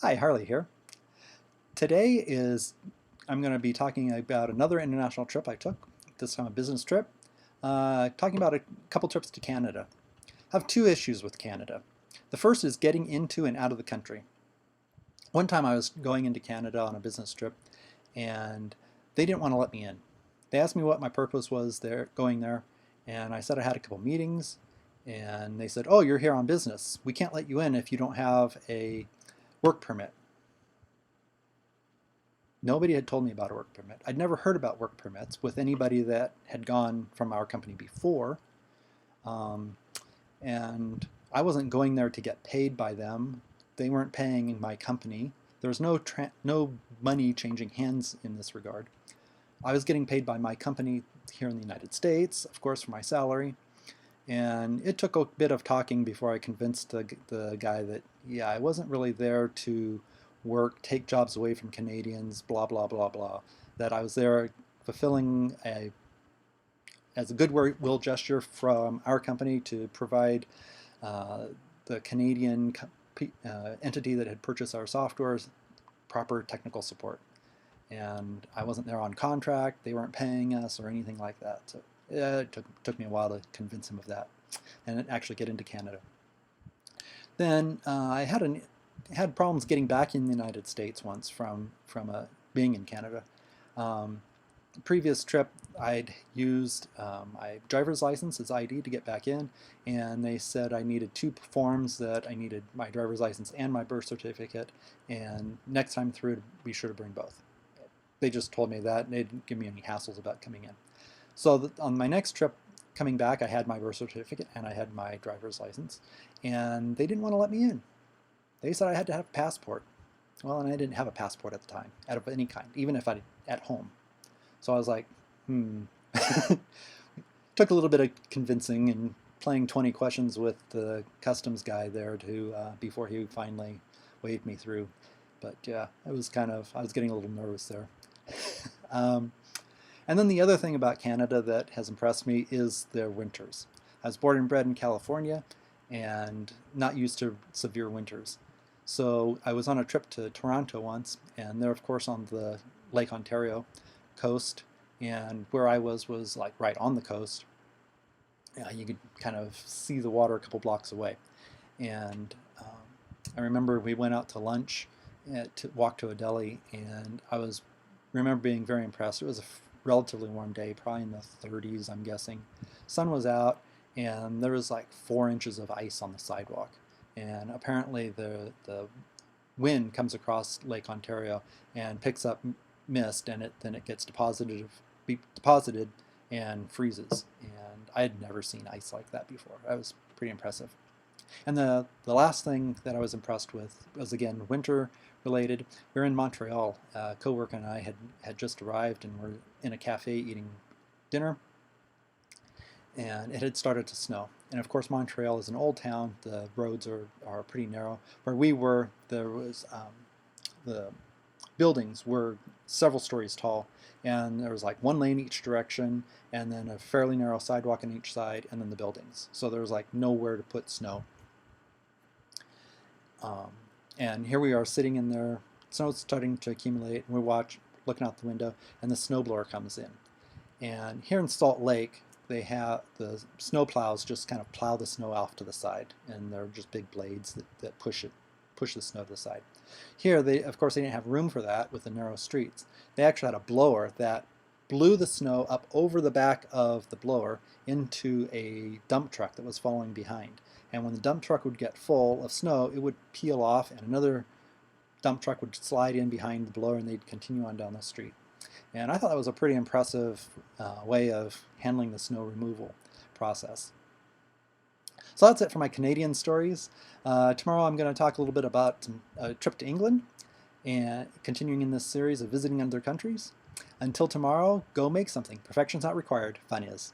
Hi, Harley here. Today I'm going to be talking about another international trip I took, this time a business trip, talking about a couple trips to Canada. I have two issues with Canada. The first is getting into and out of the country. One time I was going into Canada on a business trip and they didn't want to let me in. They asked me what my purpose was there going there, and I said I had a couple meetings, and they said, "Oh, you're here on business. We can't let you in if you don't have a work permit." Nobody had told me about a work permit. I'd never heard about work permits with anybody that had gone from our company before. Um, and I wasn't going there to get paid by them. They weren't paying my company. There was no money changing hands in this regard. I was getting paid by my company here in the United States, of course, for my salary. And it took a bit of talking before I convinced the guy that, yeah, I wasn't really there to work, take jobs away from Canadians, blah, blah, blah, blah. That I was there fulfilling as a goodwill gesture from our company to provide the Canadian entity that had purchased our software proper technical support. And I wasn't there on contract, they weren't paying us or anything like that. So it took me a while to convince him of that and actually get into Canada. Then I had problems getting back in the United States once from being in Canada. Previous trip, I'd used my driver's license as ID to get back in, and they said I needed two forms, that I needed my driver's license and my birth certificate, and next time through to be sure to bring both. They just told me that, and they didn't give me any hassles about coming in. So on my next trip coming back, I had my birth certificate and I had my driver's license, and they didn't want to let me in. They said I had to have a passport. Well, and I didn't have a passport at the time, out of any kind, even if I at home. So I was like, Took a little bit of convincing and playing 20 questions with the customs guy there to before he finally waved me through. But yeah, I was getting a little nervous there. um, and then the other thing about Canada that has impressed me is their winters. I was born and bred in California and not used to severe winters. So I was on a trip to Toronto once, and they're of course on the Lake Ontario coast, and where I was like right on the coast. You could kind of see the water a couple blocks away. And I remember we went out to lunch to walk to a deli, and remember being very impressed. It was a relatively warm day, probably in the 30s, I'm guessing. Sun was out, and there was like 4 inches of ice on the sidewalk. And apparently the wind comes across Lake Ontario and picks up mist, and then it gets deposited and freezes. And I had never seen ice like that before. That was pretty impressive. And the last thing that I was impressed with was, again, winter related. We were in Montreal. A coworker and I had just arrived and were in a cafe eating dinner, and it had started to snow. And of course, Montreal is an old town. The roads are pretty narrow. Where we were, there was the buildings were several stories tall, and there was like one lane each direction, and then a fairly narrow sidewalk on each side, and then the buildings. So there was like nowhere to put snow. And here we are sitting in there, snow's starting to accumulate, and looking out the window, and the snowblower comes in. And here in Salt Lake, they have the snow plows just kind of plow the snow off to the side, and they're just big blades that push the snow to the side. Here, of course, they didn't have room for that with the narrow streets. They actually had a blower that blew the snow up over the back of the blower into a dump truck that was following behind. And when the dump truck would get full of snow, it would peel off, and another dump truck would slide in behind the blower, and they'd continue on down the street. And I thought that was a pretty impressive way of handling the snow removal process. So that's it for my Canadian stories. Tomorrow I'm going to talk a little bit about a trip to England, and continuing in this series of visiting other countries. Until tomorrow, go make something. Perfection's not required, fun is.